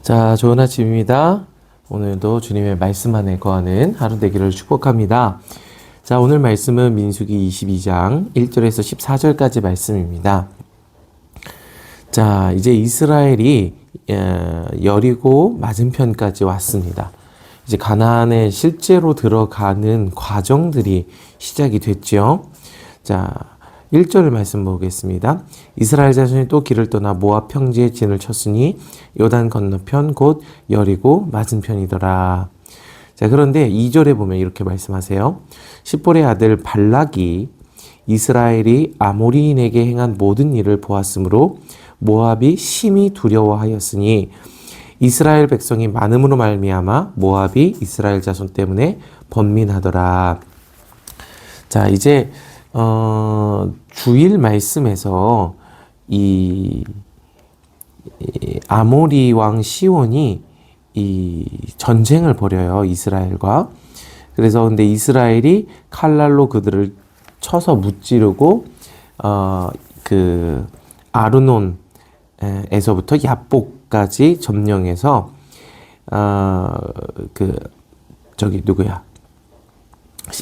자, 좋은 아침입니다. 오늘도 주님의 말씀 안에 거하는 하루 되기를 축복합니다. 자, 오늘 말씀은 민수기 22장 1절에서 14절까지 말씀입니다. 자, 이제 이스라엘이 여리고 맞은편까지 왔습니다. 이제 가나안에 실제로 들어가는 과정들이 시작이 됐죠. 자, 1절 말씀 보겠습니다. 이스라엘 자손이 또 길을 떠나 모압 평지에 진을 쳤으니 요단 건너편 곧 여리고 맞은편이더라. 자, 그런데 2절에 보면 이렇게 말씀하세요. 십볼의 아들 발락이 이스라엘이 아모리인에게 행한 모든 일을 보았으므로 모압이 심히 두려워하였으니 이스라엘 백성이 많음으로 말미암아 모압이 이스라엘 자손 때문에 번민하더라. 자, 이제 주일 말씀에서 이 아모리 왕 시온이 이 전쟁을 벌여요, 이스라엘과. 그래서 근데 이스라엘이 칼날로 그들을 쳐서 무찌르고 그 아르논에서부터 야복까지 점령해서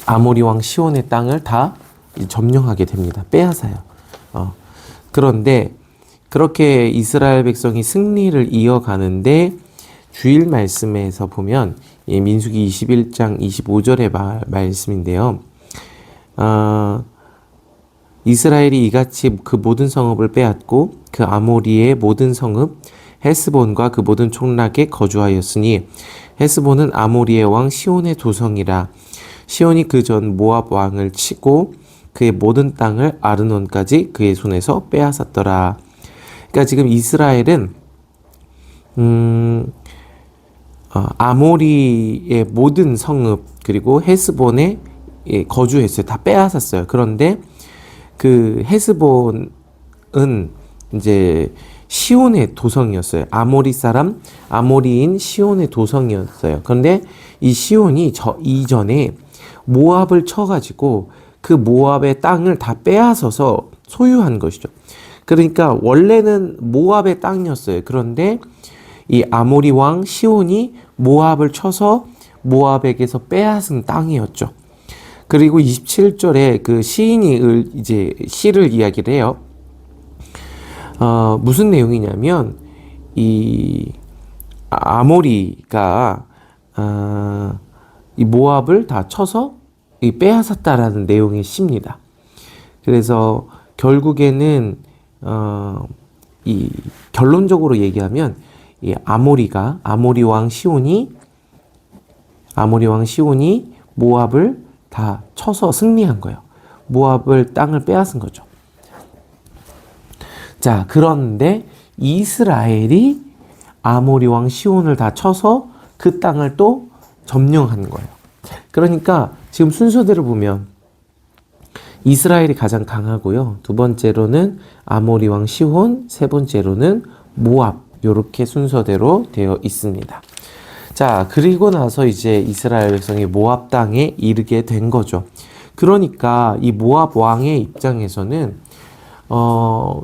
아모리 왕 시온의 땅을 다 점령하게 됩니다. 빼앗아요. 그런데 그렇게 이스라엘 백성이 승리를 이어가는데 주일 말씀에서 보면 민수기 21장 25절의 말씀인데요. 이스라엘이 이같이 그 모든 성읍을 빼앗고 그 아모리의 모든 성읍 헤스본과 그 모든 촌락에 거주하였으니 헤스본은 아모리의 왕 시온의 도성이라. 시온이 그 전 모압 왕을 치고 그의 모든 땅을 아르논까지 그의 손에서 빼앗았더라. 그러니까 지금 이스라엘은 아모리의 모든 성읍 그리고 헤스본에 거주했어요. 다 빼앗았어요. 그런데 그 헤스본은 이제 시온의 도성이었어요. 아모리인 시온의 도성이었어요. 그런데 이 시온이 이전에 모압을 쳐가지고 그 모압의 땅을 다 빼앗아서 소유한 것이죠. 그러니까 원래는 모압의 땅이었어요. 그런데 이 아모리 왕 시온이 모압을 쳐서 모압에게서 빼앗은 땅이었죠. 그리고 27절에 그 시인이 이제 시를 이야기를 해요. 무슨 내용이냐면 이 아모리가 이 모압을 다 쳐서 빼앗았다라는 내용의 시입니다. 그래서 결국에는 이 결론적으로 얘기하면 이 아모리 왕 시온이 모압을 다 쳐서 승리한 거예요. 모압을 땅을 빼앗은 거죠. 자, 그런데 이스라엘이 아모리 왕 시온을 다 쳐서 그 땅을 또 점령한 거예요. 그러니까 지금 순서대로 보면 이스라엘이 가장 강하고요. 두 번째로는 아모리 왕 시온, 세 번째로는 모압. 이렇게 순서대로 되어 있습니다. 자, 그리고 나서 이제 이스라엘 백성이 모압 땅에 이르게 된 거죠. 그러니까 이 모압 왕의 입장에서는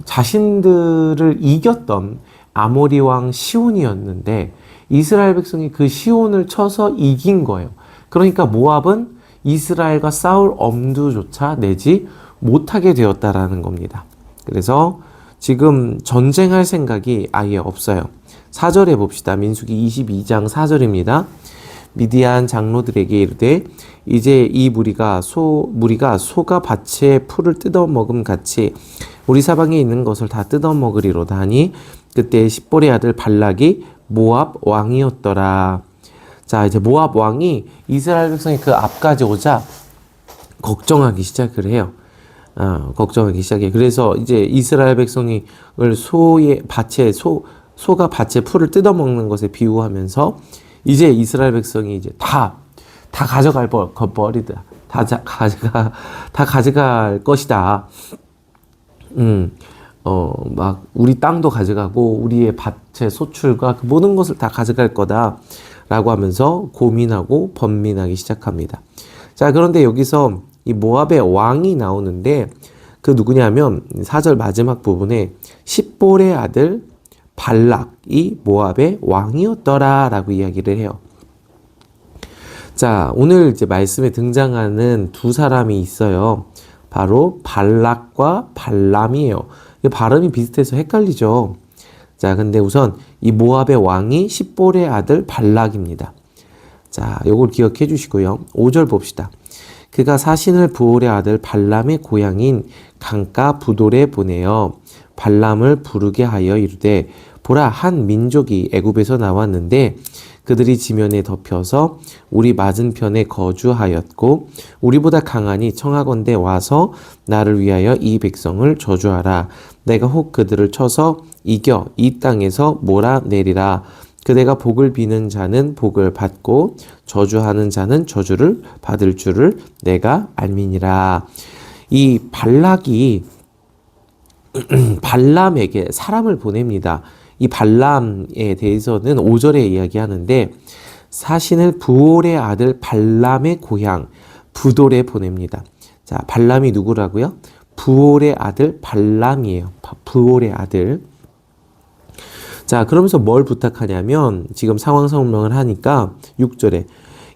자신들을 이겼던 아모리 왕 시온이었는데 이스라엘 백성이 그 시온을 쳐서 이긴 거예요. 그러니까 모압은 이스라엘과 싸울 엄두조차 내지 못하게 되었다라는 겁니다. 그래서 지금 전쟁할 생각이 아예 없어요. 4절에 봅시다. 민수기 22장 4절입니다. 미디안 장로들에게 이르되 이제 이 무리가 소가 밭의 풀을 뜯어먹음 같이 우리 사방에 있는 것을 다 뜯어먹으리로다 하니 그때 십볼의 아들 발락이 모압 왕이었더라. 자, 이제 모압 왕이 이스라엘 백성이 그 앞까지 오자 걱정하기 시작을 해요. 걱정하기 시작해요. 그래서 이제 이스라엘 백성이 소가 밭의 풀을 뜯어먹는 것에 비유하면서 이제 이스라엘 백성이 이제 다 가져갈 버리다. 다 가져갈 것이다. 막 우리 땅도 가져가고 우리의 밭의 소출과 그 모든 것을 다 가져갈 거다라고 하면서 고민하고 번민하기 시작합니다. 자, 그런데 여기서 이 모압의 왕이 나오는데 그 누구냐면 4절 마지막 부분에 십볼의 아들 발락이 모압의 왕이었더라 라고 이야기를 해요. 자, 오늘 이제 말씀에 등장하는 두 사람이 있어요. 바로 발락과 발람이에요. 발음이 비슷해서 헷갈리죠. 자, 근데 우선 이 모압의 왕이 십볼의 아들 발락입니다. 자, 요걸 기억해 주시고요. 5절 봅시다. 그가 사신을 부올의 아들 발람의 고향인 강가 부돌에 보내어 발람을 부르게 하여 이르되 보라, 한 민족이 애굽에서 나왔는데 그들이 지면에 덮여서 우리 맞은편에 거주하였고 우리보다 강하니 청하건대 와서 나를 위하여 이 백성을 저주하라. 내가 혹 그들을 쳐서 이겨 이 땅에서 몰아내리라. 그대가 복을 비는 자는 복을 받고 저주하는 자는 저주를 받을 줄을 내가 알미니라. 이 발락이 발람에게 사람을 보냅니다. 이 발람에 대해서는 5절에 이야기하는데 사신을 부올의 아들 발람의 고향 부돌에 보냅니다. 자, 발람이 누구라고요? 부올의 아들 발람이에요. 부올의 아들. 자, 그러면서 뭘 부탁하냐면 지금 상황 설명을 하니까 6절에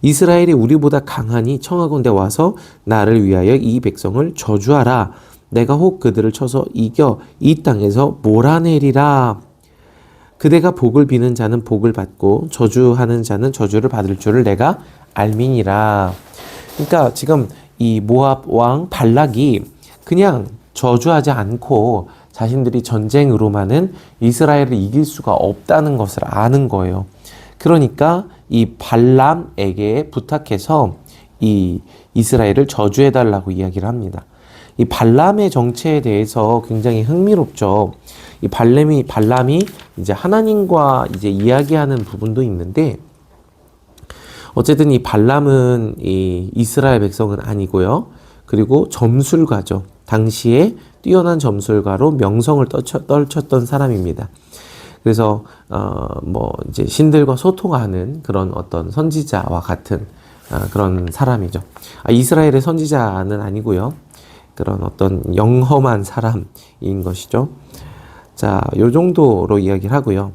이스라엘이 우리보다 강하니 청하건대 와서 나를 위하여 이 백성을 저주하라. 내가 혹 그들을 쳐서 이겨 이 땅에서 몰아내리라. 그대가 복을 비는 자는 복을 받고 저주하는 자는 저주를 받을 줄을 내가 알미니라. 그러니까 지금 이 모압 왕 발락이 그냥 저주하지 않고 자신들이 전쟁으로만은 이스라엘을 이길 수가 없다는 것을 아는 거예요. 그러니까 이 발람에게 부탁해서 이 이스라엘을 저주해달라고 이야기를 합니다. 이 발람의 정체에 대해서 굉장히 흥미롭죠. 이 발람이 이제 하나님과 이제 이야기하는 부분도 있는데, 어쨌든 이 발람은 이 이스라엘 백성은 아니고요. 그리고 점술가죠. 당시에 뛰어난 점술가로 명성을 떨쳤던 사람입니다. 그래서 이제 신들과 소통하는 그런 어떤 선지자와 같은 그런 사람이죠. 이스라엘의 선지자는 아니고요. 그런 어떤 영험한 사람인 것이죠. 자, 요 정도로 이야기를 하고요.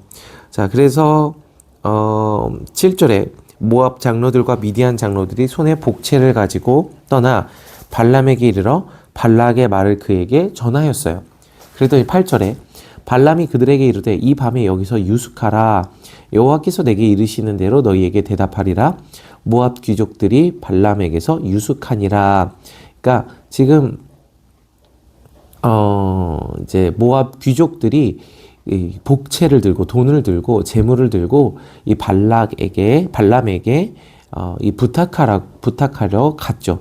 자, 그래서 7절에 모압 장로들과 미디안 장로들이 손에 복채를 가지고 떠나 발람에게 이르러 발락의 말을 그에게 전하였어요. 그랬더니 8절에 발람이 그들에게 이르되 이 밤에 여기서 유숙하라. 여호와께서 내게 이르시는 대로 너희에게 대답하리라. 모압 귀족들이 발람에게서 유숙하니라. 그러니까 지금 이제 모압 귀족들이 이 복채를 들고 돈을 들고 재물을 들고 이 발람에게 이 부탁하려 갔죠.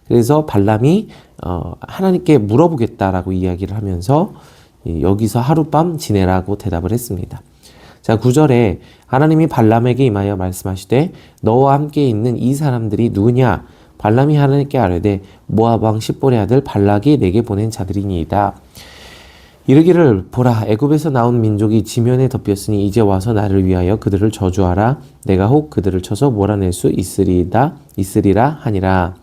그래서 발람이 하나님께 물어보겠다라고 이야기를 하면서 여기서 하룻밤 지내라고 대답을 했습니다. 자, 9절에 하나님이 발람에게 임하여 말씀하시되 너와 함께 있는 이 사람들이 누구냐? 발람이 하나님께 아뢰되 모압 왕 십볼의 아들 발락이 내게 보낸 자들이니이다. 이르기를 보라, 애굽에서 나온 민족이 지면에 덮였으니 이제 와서 나를 위하여 그들을 저주하라. 내가 혹 그들을 쳐서 몰아낼 수 있으리라 하니라.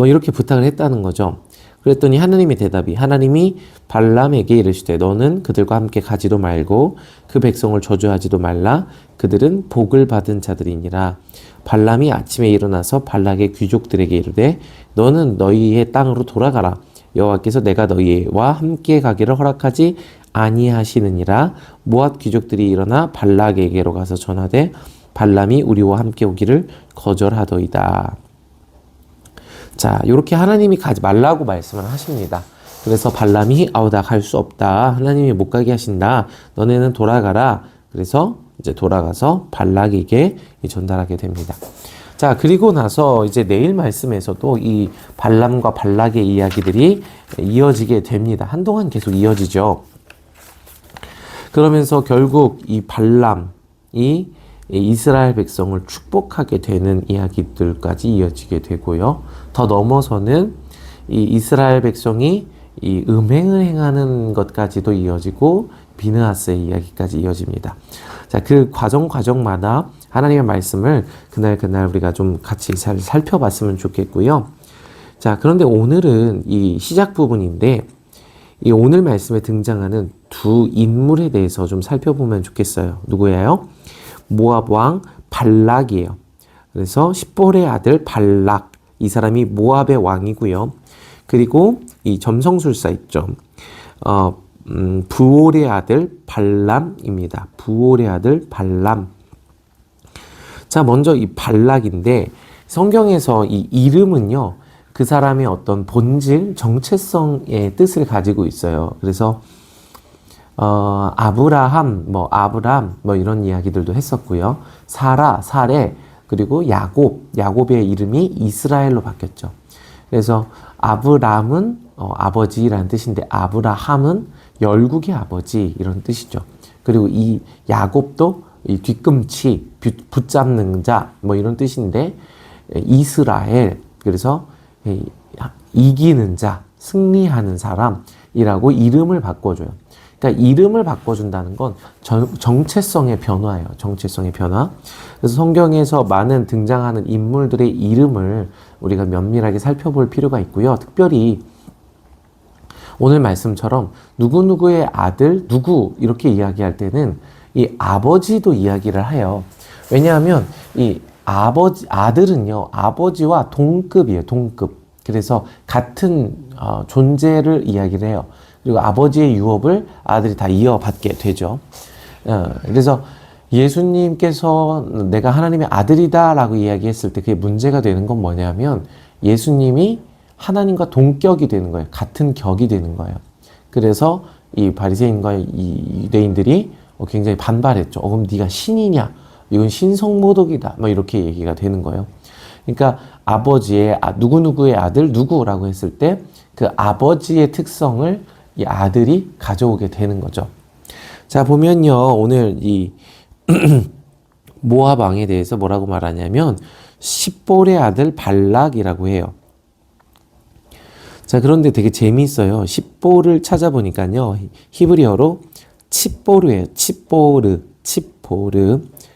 이렇게 부탁을 했다는 거죠. 그랬더니 하나님의 대답이, 하나님이 발람에게 이르시되 너는 그들과 함께 가지도 말고 그 백성을 저주하지도 말라. 그들은 복을 받은 자들이니라. 발람이 아침에 일어나서 발락의 귀족들에게 이르되 너는 너희의 땅으로 돌아가라. 여호와께서 내가 너희와 함께 가기를 허락하지 아니하시느니라. 모압 귀족들이 일어나 발락에게로 가서 전하되 발람이 우리와 함께 오기를 거절하더이다. 자, 이렇게 하나님이 가지 말라고 말씀을 하십니다. 그래서 발람이 나 갈 수 없다. 하나님이 못 가게 하신다. 너네는 돌아가라. 그래서 이제 돌아가서 발락에게 전달하게 됩니다. 자, 그리고 나서 이제 내일 말씀에서도 이 발람과 발락의 이야기들이 이어지게 됩니다. 한동안 계속 이어지죠. 그러면서 결국 이 발람이 이스라엘 백성을 축복하게 되는 이야기들까지 이어지게 되고요. 더 넘어서는 이 이스라엘 백성이 이 음행을 행하는 것까지도 이어지고 비느하스의 이야기까지 이어집니다. 자, 그 과정마다 하나님의 말씀을 그날 우리가 좀 같이 잘 살펴봤으면 좋겠고요. 자, 그런데 오늘은 이 시작 부분인데 이 오늘 말씀에 등장하는 두 인물에 대해서 좀 살펴보면 좋겠어요. 누구예요? 모압 왕 발락이에요. 그래서 십볼의 아들 발락, 이 사람이 모압의 왕이고요. 그리고 이 점성술사 있죠. 부올의 아들 발람입니다. 부올의 아들 발람. 자, 먼저 이 발락인데 성경에서 이 이름은요, 그 사람의 어떤 본질, 정체성의 뜻을 가지고 있어요. 그래서 아브라함, 아브람, 이런 이야기들도 했었고요. 사라, 사레, 그리고 야곱의 이름이 이스라엘로 바뀌었죠. 그래서 아브람은 아버지라는 뜻인데 아브라함은 열국의 아버지 이런 뜻이죠. 그리고 이 야곱도 이 뒤꿈치, 붙잡는 자 이런 뜻인데 이스라엘, 그래서 이기는 자, 승리하는 사람이라고 이름을 바꿔줘요. 그러니까 이름을 바꿔준다는 건 정체성의 변화예요. 정체성의 변화. 그래서 성경에서 많은 등장하는 인물들의 이름을 우리가 면밀하게 살펴볼 필요가 있고요. 특별히 오늘 말씀처럼 누구누구의 아들, 누구 이렇게 이야기할 때는 이 아버지도 이야기를 해요. 왜냐하면 이 아들은요, 아버지와 동급이에요. 동급. 그래서 같은 존재를 이야기를 해요. 그리고 아버지의 유업을 아들이 다 이어받게 되죠. 그래서 예수님께서 내가 하나님의 아들이다 라고 이야기했을 때 그게 문제가 되는 건 뭐냐면 예수님이 하나님과 동격이 되는 거예요. 같은 격이 되는 거예요. 그래서 이 바리새인과 이 유대인들이 굉장히 반발했죠. 그럼 네가 신이냐? 이건 신성모독이다. 이렇게 얘기가 되는 거예요. 그러니까 아버지의 누구누구의 아들 누구라고 했을 때 그 아버지의 특성을 이 아들이 가져오게 되는 거죠. 자, 보면요. 오늘 이 모압 왕에 대해서 뭐라고 말하냐면 십볼의 아들 발락이라고 해요. 자, 그런데 되게 재미있어요. 십볼을 찾아보니까요. 히브리어로 칩보르예요. 칩보르.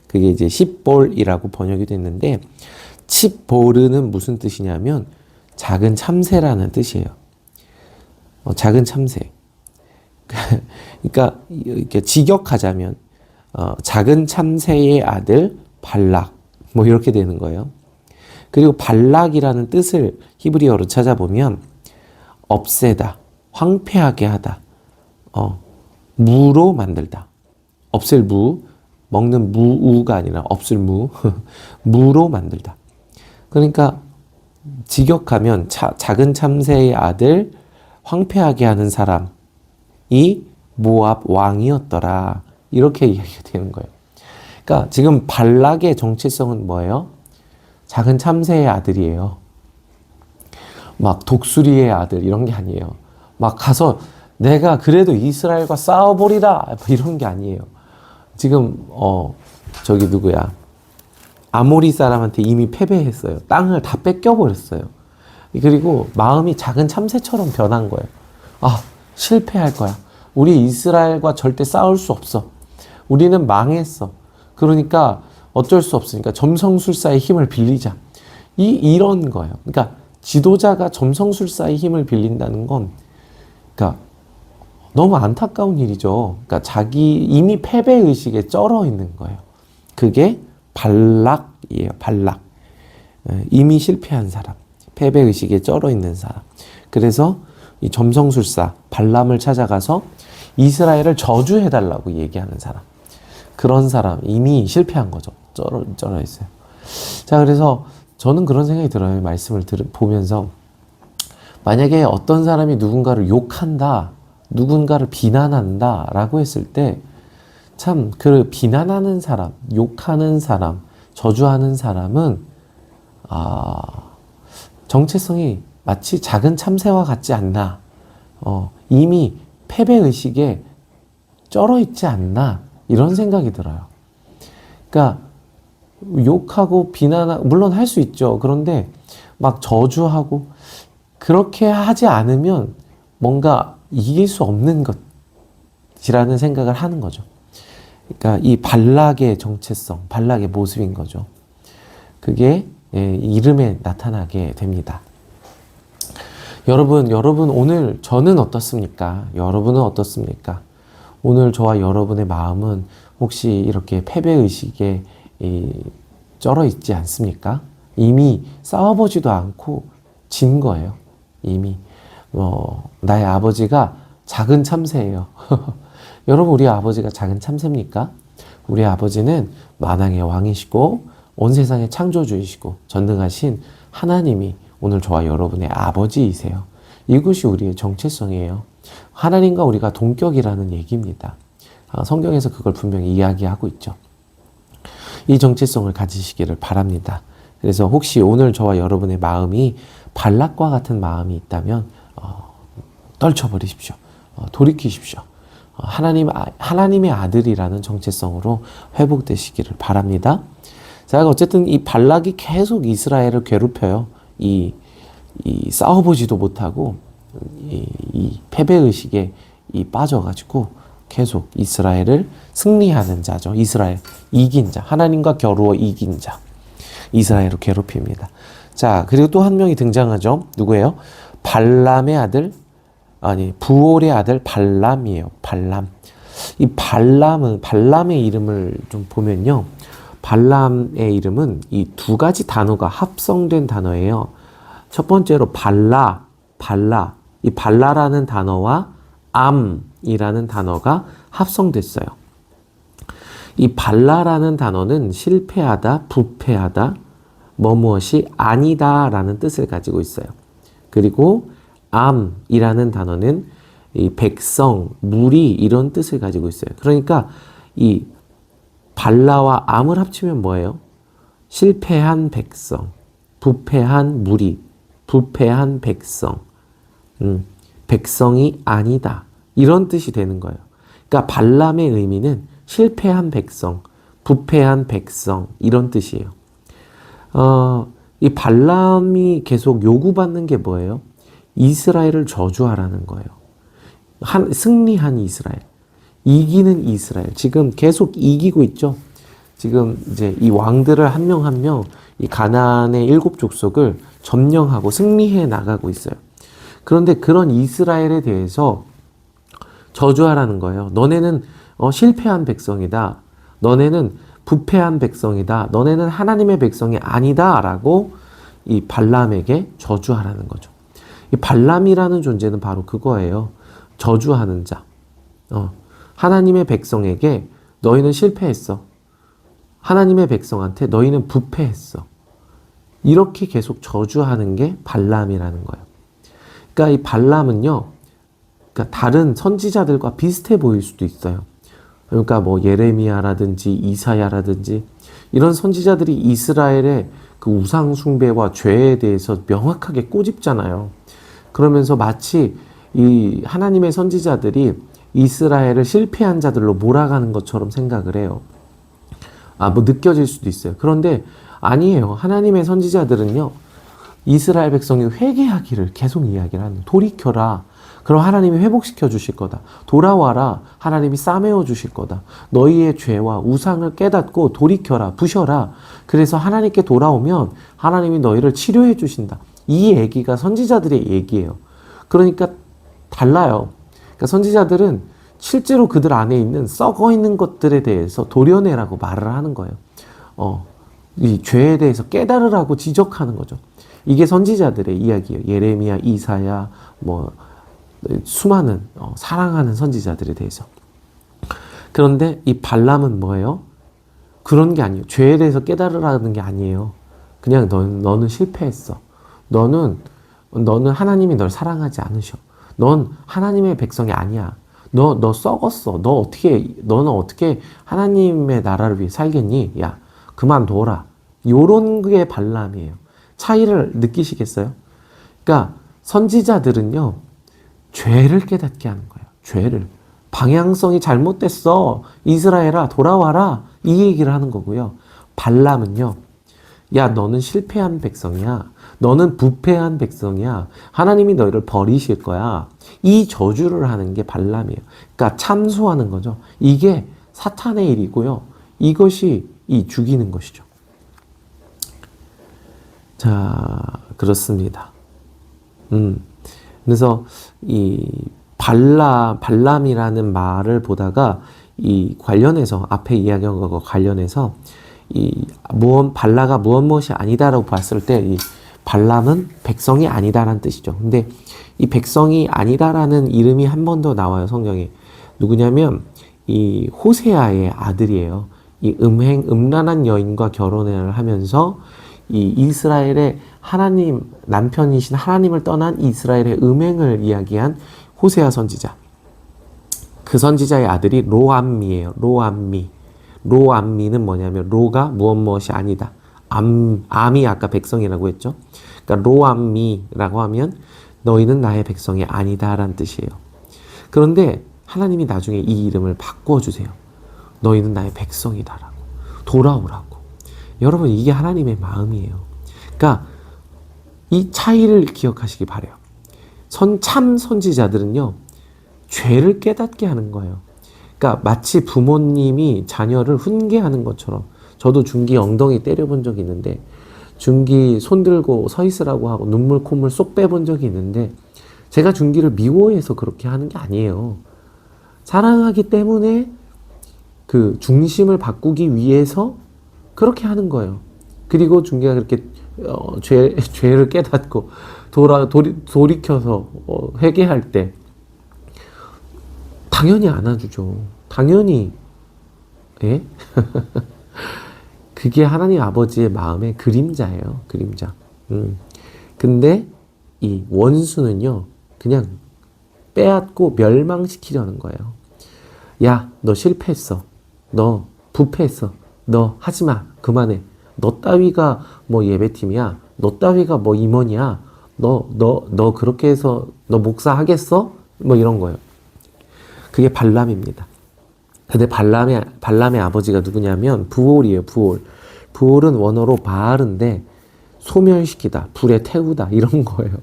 그게 이제 십볼이라고 번역이 됐는데 칩보르는 무슨 뜻이냐면 작은 참새라는 뜻이에요. 작은 참새. 그러니까 이렇게 직역하자면 작은 참새의 아들 발락 이렇게 되는 거예요. 그리고 발락이라는 뜻을 히브리어로 찾아보면 없애다, 황폐하게 하다, 무로 만들다. 없앨 무, 먹는 무우가 아니라 없을 무로 만들다. 그러니까 직역하면 작은 참새의 아들 황폐하게 하는 사람이 모압 왕이었더라. 이렇게 이야기가 되는 거예요. 그러니까 지금 발락의 정체성은 뭐예요? 작은 참새의 아들이에요. 막 독수리의 아들 이런 게 아니에요. 막 가서 내가 그래도 이스라엘과 싸워보리라 이런 게 아니에요. 지금 저기 누구야? 아모리 사람한테 이미 패배했어요. 땅을 다 뺏겨버렸어요. 그리고 마음이 작은 참새처럼 변한 거예요. 실패할 거야. 우리 이스라엘과 절대 싸울 수 없어. 우리는 망했어. 그러니까 어쩔 수 없으니까 점성술사의 힘을 빌리자. 이런 거예요. 그러니까 지도자가 점성술사의 힘을 빌린다는 건 그러니까 너무 안타까운 일이죠. 그러니까 자기 이미 패배의식에 쩔어 있는 거예요. 그게 발락이에요. 발락. 이미 실패한 사람. 패배의식에 쩔어 있는 사람. 그래서 이 점성술사 발람을 찾아가서 이스라엘을 저주해달라고 얘기하는 사람. 그런 사람 이미 실패한 거죠. 쩔어 있어요. 자, 그래서 저는 그런 생각이 들어요. 말씀을 보면서 만약에 어떤 사람이 누군가를 욕한다, 누군가를 비난한다 라고 했을 때 참 그 비난하는 사람, 욕하는 사람, 저주하는 사람은 정체성이 마치 작은 참새와 같지 않나, 이미 패배의식에 쩔어 있지 않나 이런 생각이 들어요. 그러니까 욕하고 비난하고 물론 할 수 있죠. 그런데 막 저주하고 그렇게 하지 않으면 뭔가 이길 수 없는 것이라는 생각을 하는 거죠. 그러니까 이 발락의 정체성, 발락의 모습인 거죠. 그게 이름에 나타나게 됩니다. 여러분 오늘 저는 어떻습니까? 여러분은 어떻습니까? 오늘 저와 여러분의 마음은 혹시 이렇게 패배의식에 쩔어 있지 않습니까? 이미 싸워보지도 않고 진 거예요. 이미. 나의 아버지가 작은 참새예요. 여러분, 우리 아버지가 작은 참새입니까? 우리 아버지는 만왕의 왕이시고 온 세상의 창조주이시고 전능하신 하나님이 오늘 저와 여러분의 아버지이세요. 이것이 우리의 정체성이에요. 하나님과 우리가 동격이라는 얘기입니다. 성경에서 그걸 분명히 이야기하고 있죠. 이 정체성을 가지시기를 바랍니다. 그래서 혹시 오늘 저와 여러분의 마음이 발락과 같은 마음이 있다면 떨쳐버리십시오. 돌이키십시오. 하나님의 아들이라는 정체성으로 회복되시기를 바랍니다. 자, 어쨌든 이 발락이 계속 이스라엘을 괴롭혀요. 이 싸워보지도 못하고 이 패배의식에 빠져가지고 계속 이스라엘을 승리하는 자죠. 이스라엘, 이긴 자, 하나님과 겨루어 이긴 자, 이스라엘을 괴롭힙니다. 자, 그리고 또 한 명이 등장하죠. 누구예요? 부올의 아들 발람이에요. 발람. 이 발람의 이름을 좀 보면요. 발람의 이름은 이 두 가지 단어가 합성된 단어예요. 첫 번째로 발라. 이 발라라는 단어와 암이라는 단어가 합성됐어요. 이 발라라는 단어는 실패하다, 부패하다, 무엇이 아니다라는 뜻을 가지고 있어요. 그리고 암이라는 단어는 이 백성, 무리 이런 뜻을 가지고 있어요. 그러니까 이 발라와 암을 합치면 뭐예요? 실패한 백성, 부패한 무리, 부패한 백성, 백성이 아니다. 이런 뜻이 되는 거예요. 그러니까 발람의 의미는 실패한 백성, 부패한 백성 이런 뜻이에요. 이 발람이 계속 요구받는 게 뭐예요? 이스라엘을 저주하라는 거예요. 승리한 이스라엘, 이기는 이스라엘. 지금 계속 이기고 있죠. 지금 이제 이 왕들을 한 명 한 명 이 가나안의 7 족속을 점령하고 승리해 나가고 있어요. 그런데 그런 이스라엘에 대해서 저주하라는 거예요. 너네는 실패한 백성이다. 너네는 부패한 백성이다. 너네는 하나님의 백성이 아니다. 라고 이 발람에게 저주하라는 거죠. 이 발람이라는 존재는 바로 그거예요. 저주하는 자. 하나님의 백성에게 너희는 실패했어. 하나님의 백성한테 너희는 부패했어. 이렇게 계속 저주하는 게 발람이라는 거예요. 그러니까 이 발람은요, 그러니까 다른 선지자들과 비슷해 보일 수도 있어요. 그러니까 뭐 예레미야라든지 이사야라든지 이런 선지자들이 이스라엘의 그 우상 숭배와 죄에 대해서 명확하게 꼬집잖아요. 그러면서 마치 이 하나님의 선지자들이 이스라엘을 실패한 자들로 몰아가는 것처럼 생각을 해요. 뭐 느껴질 수도 있어요. 그런데 아니에요. 하나님의 선지자들은요, 이스라엘 백성이 회개하기를 계속 이야기를 하는, 돌이켜라. 그럼 하나님이 회복시켜 주실 거다. 돌아와라. 하나님이 싸매어 주실 거다. 너희의 죄와 우상을 깨닫고 돌이켜라. 부셔라. 그래서 하나님께 돌아오면 하나님이 너희를 치료해 주신다. 이 얘기가 선지자들의 얘기예요. 그러니까 달라요. 그러니까 선지자들은 실제로 그들 안에 있는 썩어 있는 것들에 대해서 도려내라고 말을 하는 거예요. 이 죄에 대해서 깨달으라고 지적하는 거죠. 이게 선지자들의 이야기예요. 예레미야, 이사야, 수많은 사랑하는 선지자들에 대해서. 그런데 이 발람은 뭐예요? 그런 게 아니에요. 죄에 대해서 깨달으라는 게 아니에요. 그냥 너는 실패했어. 너는 하나님이 널 사랑하지 않으셔. 넌 하나님의 백성이 아니야. 너 썩었어. 너는 어떻게 하나님의 나라를 위해 살겠니? 야, 그만둬라. 요런 게 발람이에요. 차이를 느끼시겠어요? 그러니까 선지자들은요, 죄를 깨닫게 하는 거예요. 죄를. 방향성이 잘못됐어. 이스라엘아, 돌아와라. 이 얘기를 하는 거고요. 발람은요, 야, 너는 실패한 백성이야. 너는 부패한 백성이야. 하나님이 너희를 버리실 거야. 이 저주를 하는 게 발람이에요. 그러니까 참소하는 거죠. 이게 사탄의 일이고요. 이것이 이 죽이는 것이죠. 자, 그렇습니다. 그래서 이 발람이라는 말을 보다가 이 관련해서 앞에 이야기한 것과 관련해서 이 발라가 무엇이 아니다라고 봤을 때 이 발람은 백성이 아니다라는 뜻이죠. 근데 이 백성이 아니다라는 이름이 한 번 더 나와요, 성경에. 누구냐면 이 호세아의 아들이에요. 이 음란한 여인과 결혼을 하면서 이 이스라엘의 하나님, 남편이신 하나님을 떠난 이스라엘의 음행을 이야기한 호세아 선지자. 그 선지자의 아들이 로암미예요. 로암미는 뭐냐면 로가 무엇이 아니다. 암이 아까 백성이라고 했죠. 그러니까 로암미라고 하면 너희는 나의 백성이 아니다라는 뜻이에요. 그런데 하나님이 나중에 이 이름을 바꿔주세요. 너희는 나의 백성이다라고. 돌아오라고. 여러분, 이게 하나님의 마음이에요. 그러니까 이 차이를 기억하시기 바라요. 참 선지자들은요, 죄를 깨닫게 하는 거예요. 그러니까 마치 부모님이 자녀를 훈계하는 것처럼. 저도 중기 엉덩이 때려본 적이 있는데, 중기 손 들고 서 있으라고 하고 눈물 콧물 쏙 빼본 적이 있는데, 제가 중기를 미워해서 그렇게 하는 게 아니에요. 사랑하기 때문에 그 중심을 바꾸기 위해서 그렇게 하는 거예요. 그리고 중기가 그렇게 죄를 깨닫고 돌이켜서 회개할 때 당연히 안아주죠. 당연히. 예? 그게 하나님 아버지의 마음의 그림자예요. 그림자. 근데 이 원수는요, 그냥 빼앗고 멸망시키려는 거예요. 야, 너 실패했어. 너 부패했어. 너 하지마. 그만해. 너 따위가 뭐 예배팀이야. 너 따위가 뭐 임원이야. 너 그렇게 해서 너 목사 하겠어? 뭐 이런 거예요. 그게 발람입니다. 근데 발람의 아버지가 누구냐면 부올이에요. 부올은 원어로 바알인데 소멸시키다, 불에 태우다 이런 거예요.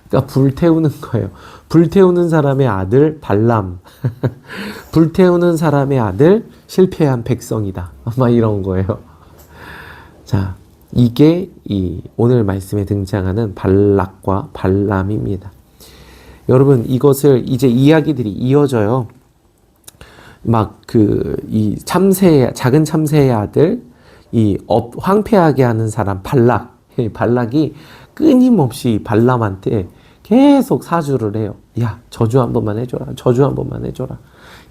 그러니까 불태우는 거예요. 불태우는 사람의 아들 발람. 불태우는 사람의 아들 실패한 백성이다. 막 이런 거예요. 자, 이게 이 오늘 말씀에 등장하는 발락과 발람입니다. 여러분, 이것을 이제 이야기들이 이어져요. 막 이 작은 참새의 아들, 황폐하게 하는 사람 발락이 끊임없이 발람한테 계속 사주를 해요. 야, 저주 한 번만 해줘라. 저주 한 번만 해줘라.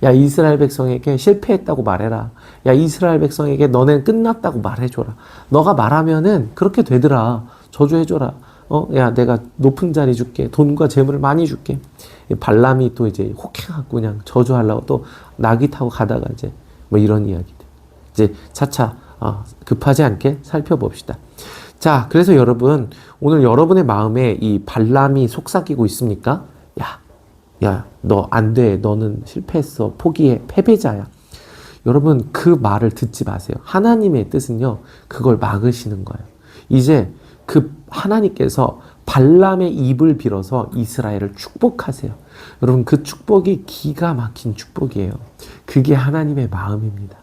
야, 이스라엘 백성에게 실패했다고 말해라. 야, 이스라엘 백성에게 너넨 끝났다고 말해줘라. 너가 말하면은 그렇게 되더라. 저주해줘라. 야, 내가 높은 자리 줄게. 돈과 재물을 많이 줄게. 발람이 또 이제 혹해갖고 그냥 저주하려고 또 나귀 타고 가다가 이제 뭐 이런 이야기들. 이제 차차 급하지 않게 살펴봅시다. 자, 그래서 여러분, 오늘 여러분의 마음에 이 발람이 속삭이고 있습니까? 야, 너 안 돼. 너는 실패했어. 포기해. 패배자야. 여러분, 그 말을 듣지 마세요. 하나님의 뜻은요, 그걸 막으시는 거예요. 이제 그 하나님께서 발람의 입을 빌어서 이스라엘을 축복하세요. 여러분, 그 축복이 기가 막힌 축복이에요. 그게 하나님의 마음입니다.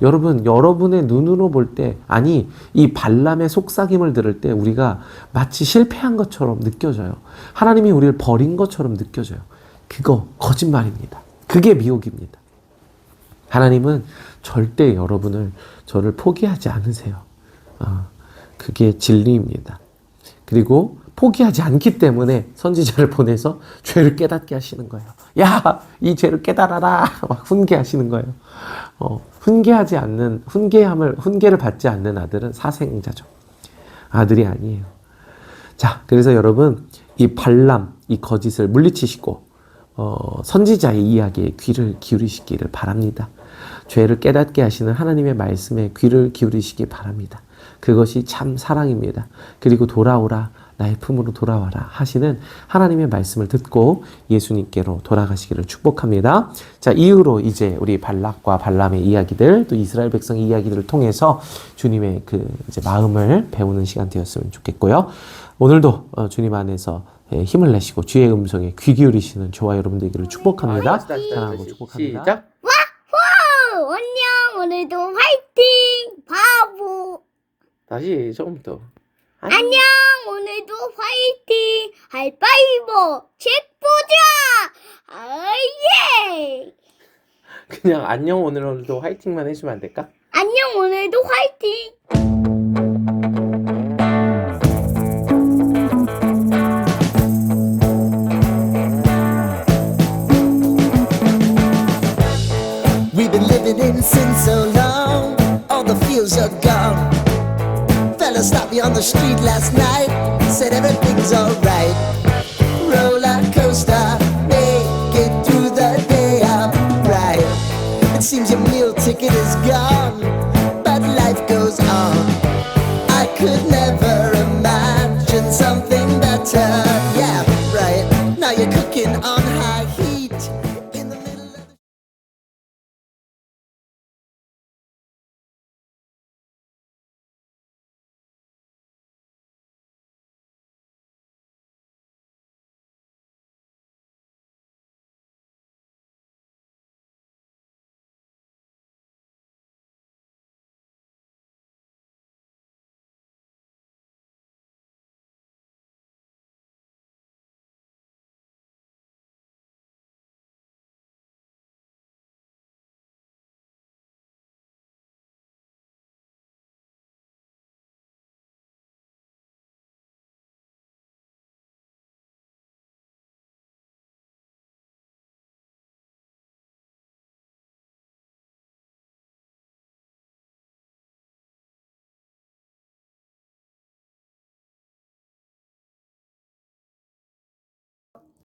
여러분, 여러분의 눈으로 볼 때, 아니, 이 발람의 속삭임을 들을 때 우리가 마치 실패한 것처럼 느껴져요. 하나님이 우리를 버린 것처럼 느껴져요. 그거 거짓말입니다. 그게 미혹입니다. 하나님은 절대 저를 포기하지 않으세요. 그게 진리입니다. 그리고 포기하지 않기 때문에 선지자를 보내서 죄를 깨닫게 하시는 거예요. 야, 이 죄를 깨달아라. 막 훈계하시는 거예요. 훈계를 받지 않는 아들은 사생자죠. 아들이 아니에요. 자, 그래서 여러분, 이 발람, 이 거짓을 물리치시고, 선지자의 이야기에 귀를 기울이시기를 바랍니다. 죄를 깨닫게 하시는 하나님의 말씀에 귀를 기울이시기 바랍니다. 그것이 참 사랑입니다. 그리고 돌아오라, 나의 품으로 돌아와라 하시는 하나님의 말씀을 듣고 예수님께로 돌아가시기를 축복합니다. 자, 이후로 이제 우리 발락과 발람의 이야기들, 또 이스라엘 백성의 이야기들을 통해서 주님의 이제 마음을 배우는 시간 되었으면 좋겠고요. 오늘도 주님 안에서 힘을 내시고 주의 음성에 귀 기울이시는 저와 여러분 되기를 축복합니다. 사랑하고 축복합니다. 시작. 와호! 안녕! 오늘도 화이팅! 바보! 다시 처음부터. 안녕! 오늘도 화이팅! 하이파이브! 책 보자! 그냥 안녕 오늘도 화이팅만 해주면 안 될까? 안녕, 오늘도 화이팅! We've been living in sin so long, all the feels are gone. Fella stopped me on the street last night, said everything's alright. Roller coaster, make it through the day upright. It seems your meal ticket is gone, but life goes on. I could never imagine something better. Yeah, right. Now you're cooking on high heat.